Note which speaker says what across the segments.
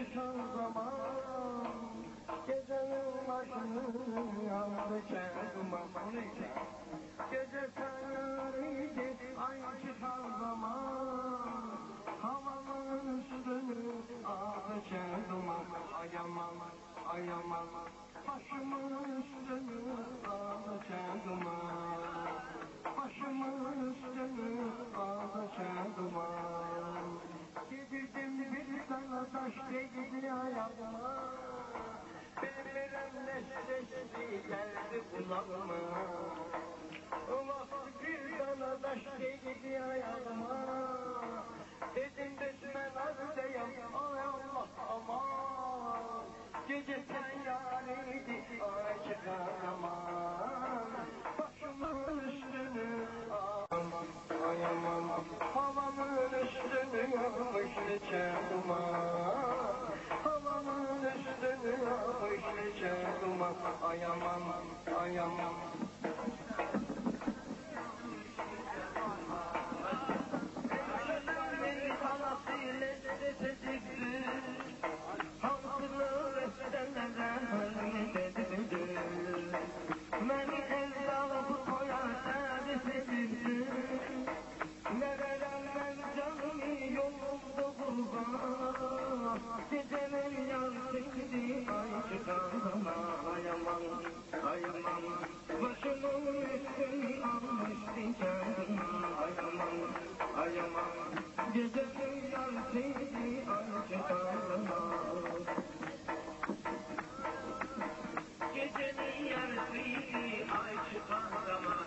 Speaker 1: çıkan zaman gecenin başını aldı duman. Gece sarıydı ay çıkan zaman havanın üstünü aldı duman. Ay aman, ay aman, başımın üstünü aldı duman. Başımın üstünü aldı duman. Gidirdim bir sana taş değdi ayağıma. Benim neşresi geldi kulağıma. Vakti bir sana taş değdi ayağıma. Dedim düşmen azdayım, ay Allah aman. Gece sen yarıydı, ay çıkaramam. Başımın üstünü aman, ay aman. Havamın üstünü almış nice duman. Havamın üstünü almış nice duman. Ay aman, ay aman. Başımın üstünü almıştı canım. Ay aman, gecenin yarısıydı ay çıkarma. Gecenin yarısıydı ay çıkan zaman.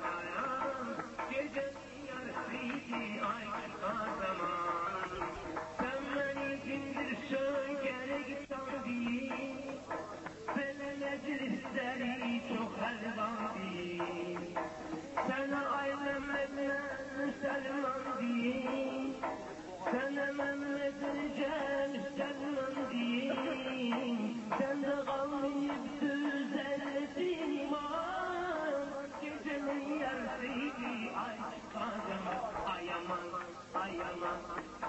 Speaker 1: Gecenin yarısıydı ay çıkan zaman. Sen beni dindirsen geri git tabi. Meclisleri çok helvan değil. Sana ailemle Müslüman değil. Sana Mehmet'e Müslüman değil. Sen de kalmayıp düzeltin iman. Gecenin yarısıydı ay çıkarım. Ay aman, ay aman.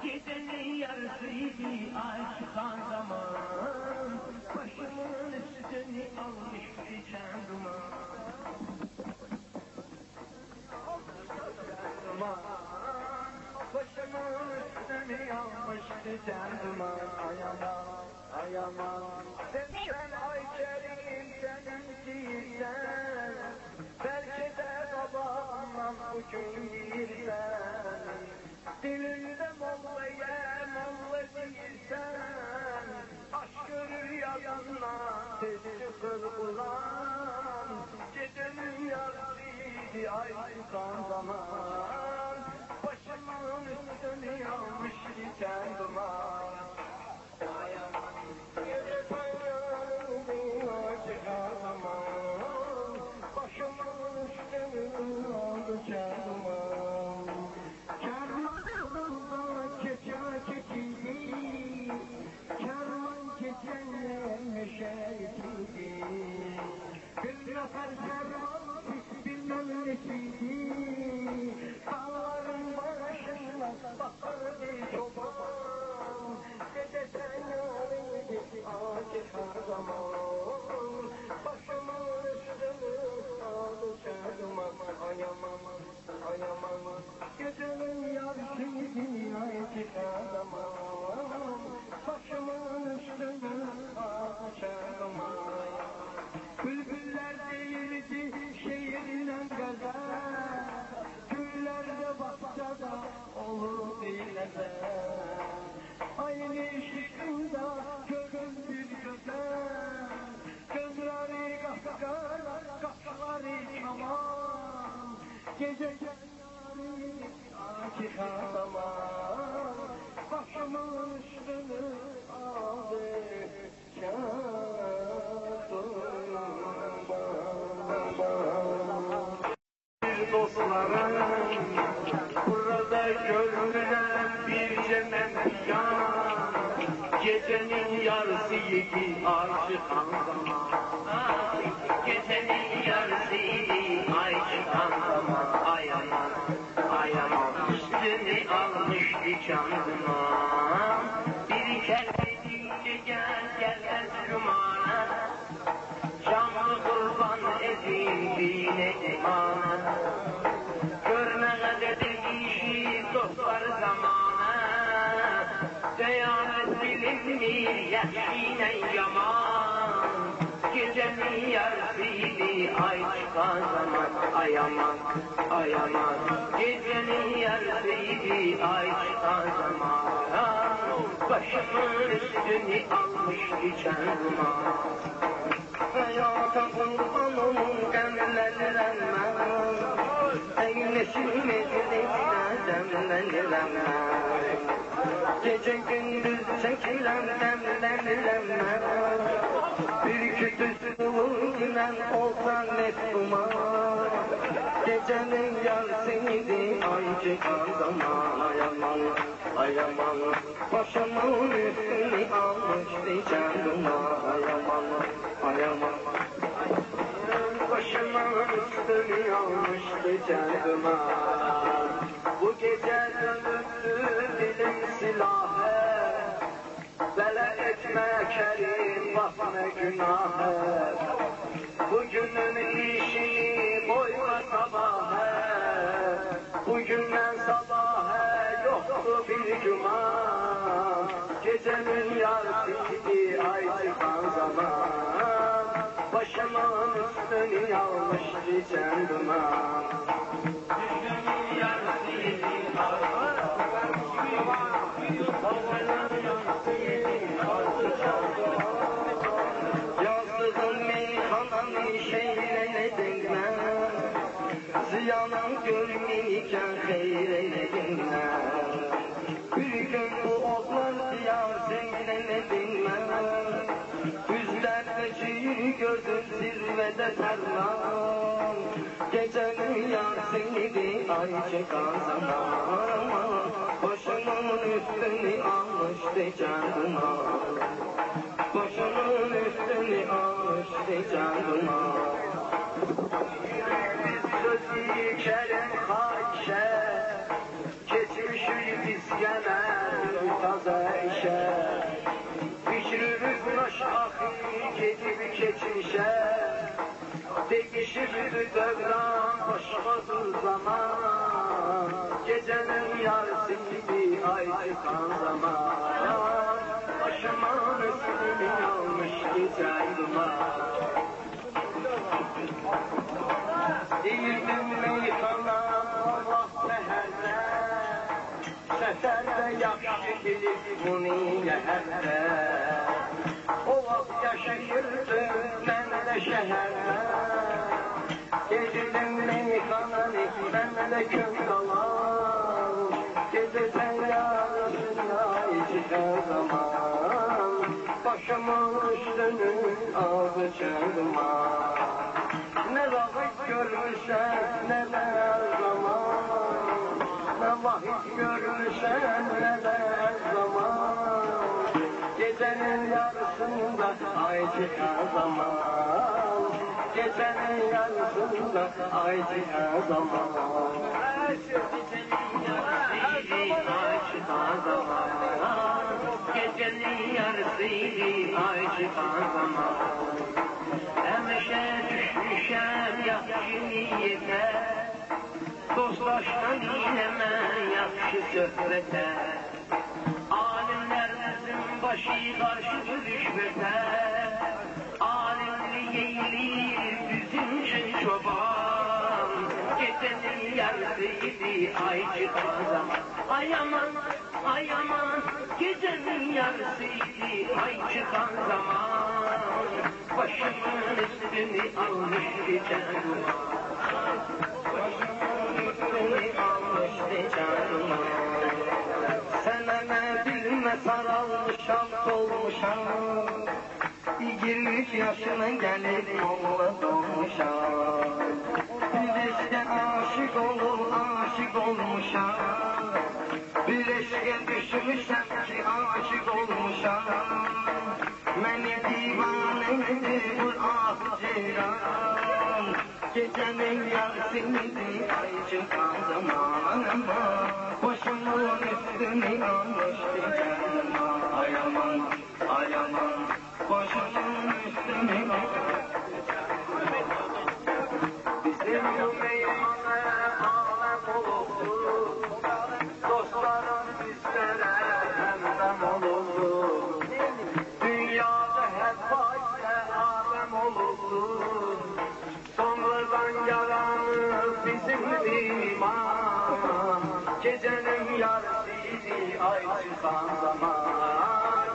Speaker 1: Gecenin yarısıydı ay çıkan zaman. Başımın üstünü almış geçen duman. Başımın üstünü almış geçen duman. Ay aman, ay aman. Sen ay kerim seninkinden. Belki de babamdan uçun girsen. Dilinde mollaya molla girsen. Aşk rüyadanla tez çıkır ulan. Gecenin yarısıydı ay çıkan zaman. Başımın üstünü almış geçen duman. Ay aman, gece sayarım ay çıkan zaman. Başımın üstünü aldı geçen duman. Kervanımda keçe çekildi. Kervan keçenle meşerikiydi. Bir nefer kervan bilmem nesiydi. Dağların başına bakardı çoban. Gece sen yarıydı acı her zaman. Başımın üstünü aldı çarmıhan. Ay aman, ay aman. Gecenin yarısıydı ay çıkaramam. Başımın üstünü açarmam. Bülbüller değildi şehirden gazel. Güllerde bahçada olur bilmez. Aynı ışıkında görün bir güzel. Gözleri kahkahalar, kaşları çaman. Gece çıkamam, başımın üstünü aldı bir dostlarım, burada görülen bir cennet yan. Gecenin yarısıydı ay çıkan zaman. Gecenin yarısıydı ay çıkan zaman. Ay aman, ay aman. Üstünü almış bir canıma. Bir kere gece
Speaker 2: yine yaman. Gecenin yarısıydı ay çıkan zaman. Ay aman, ay aman. Gecenin yarısıydı ay çıkan zaman. Başımın üstünü almış geçen duman. Hayata kurban olun demleniremem. Eyleşim edilirse demleniremem. Gece gündüz çekilen demleniremem. Bir kütüs bulurken olsa mesuma. Gecenin yarısıydı ay çıkan zaman. Ay aman, ay aman. Başımın üstünü almış geçen duman. Ay aman, ay aman. Başımın üstünü almış geçen duman. Bu gece dönüktü dilim silahı. Bela etme kerim bakma günahı. Bugünün işini koyma sabahı. Bugünden sabahı yoktu bir cuma. Gecenin yarısıydı ay çıkan zaman. Başımın üstünü almış geçen duman. Gecenin yarısıydı yazdığım meyhananı şeyleydin ben. Ziyanım görmeyken hayreydin ben. Bir gün bu otlar siyah zeyleydin ben. Yüzlerde şiir gördüm zirvede terlan. Gecenin yarısıydı ay çıkan zaman. Başımın üstünü almış geçen duman. Başımın üstünü almış geçen duman. Biz sözü kerem haşe. Geçmişiz biz gene taze işe. Pişiririz baş ahir gidip geçmişe. Değişir devran başladı zaman. Gecenin yarısıydı ay çıkan zaman. Başımın üstünü almış geçen duman. Değildim meyhanam Allah meherle. Seferde yakşı bilir bunu yeherde. O vakt yaşayırdım ben de şehirde. Gecedim meyhananı ben de kök alan. Gece sen yarısında çıkan zaman. Başımın üstünü aldı çağırma. Ne vakit görmüşsen ne de her zaman. Ne vakit görmüşsen ne de her zaman. Gecenin yarısında ay çıkan zaman. Gecenin yarısında ay çıkan zaman. Gecenin yarısıydı ay çıkan zaman. Emeşe düşmüşem yakşı niyete. Dostlaştan dinleme yakşı söhbete. Alimlerimizin başı karşı rüşvete. Alimli yeğilir bizim için çoban. Gecenin yarısıydı ay çıkan zaman. Ay aman, ay aman. Gecenin yarısıydı ay çıkan zaman. Başımın üstünü almış geçen duman. Başımın üstünü almış geçen duman. Seneme bilme sarılmışam solmuşam. 23 yaşına gelip molla dolmuşam. Bir eşke aşık olmuşam. Bir eşke düşmüşem ki aşık olmuşam. Beni divaneydi bu ah ceyran. Gecenin yarısıydı ay çıkan zaman. Başımın üstünü almış geçen zaman. Ay aman, ay aman. Başımın üstünü almış geçen zaman. Bizim bu meyhane alem olurdu. Dostlarım bizlere hemdem olurdu. Gecenin yarısıydı ay çıkan zaman.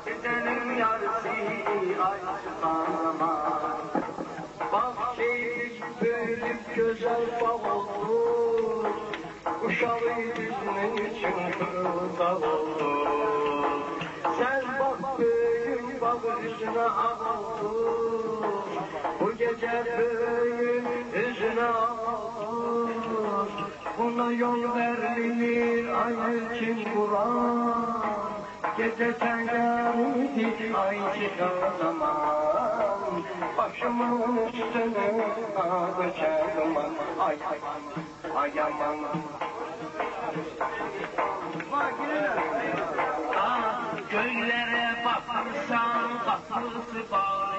Speaker 2: Gecenin yarısıydı ay çıkan zaman. Bak keyif büyük güzel bağ oldu. Uşağı yüzünün için kırılda oldu. Sen bak büyük bağ yüzüne ağ oldu. Bu gece büyük yüzüne ağ oldu. Buna yol verilir ay için Kur'an. Gece sen geldi ay çıkan zaman. Başımın üstüne ağaca duman. Ay ay ay aman.
Speaker 3: Göllere bakırsan kapısı bağlı.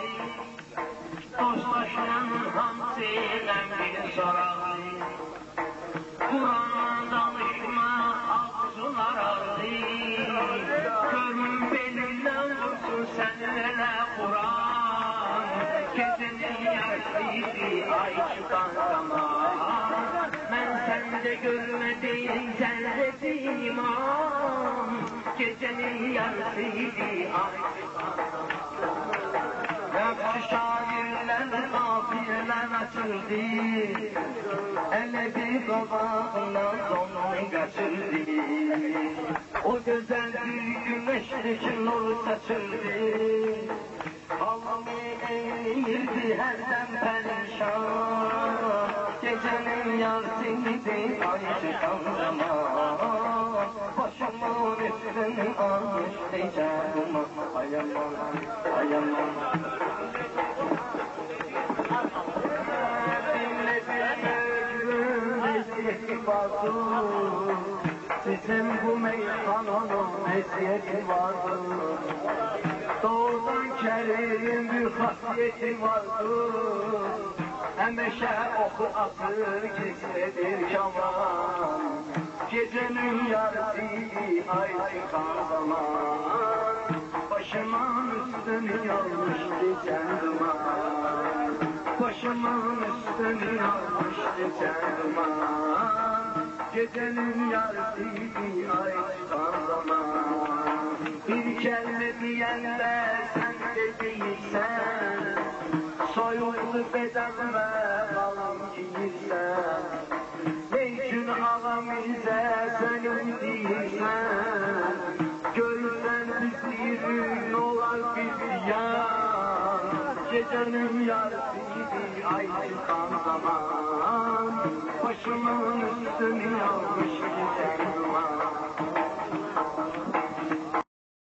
Speaker 3: Dostlaşan hamsiyle bir soralı. Kur'an danışma ağzılar ağrı. Körün belinden vursun senlere Kur'an. Gecenin yarısıydı ay çıkan zaman. Ben sende görmedim zerre iman. Gecenin yarısıydı ay çıkan zaman. Yakşı şairler kafiyeler açıldı. Ele bir babağından sonunu kaçırdı. O güzel bir güneşteki nur saçıldı. Allah'ım eğilirdi her dem perişan. Gecenin yarısıydı ay çıkan zaman. Başımın üstünü almış diyeceğim. Ay aman, ay aman. Sizin bu meyhanının eziyeti vardır. Doğrudan kerim bir hasiyeti vardır. Hemeşe oku atır gizlidir kaman. Gecenin yarısıydı ay çıkan zaman. Başımın üstünü yanmış geçen duman. Başımın üstünü yanmış geçen duman. Gecenin yarısıydı ay çıkan zaman. Bir kelime diyende sen de değilsen. Soyuldu bedenime balım giyirsen. Niçin ağamize senin değilsen. Görürsen bizliğin olar bir yan. Gecenin yarısıydı ay çıkan zaman. Başımın üstünü almış giden duman.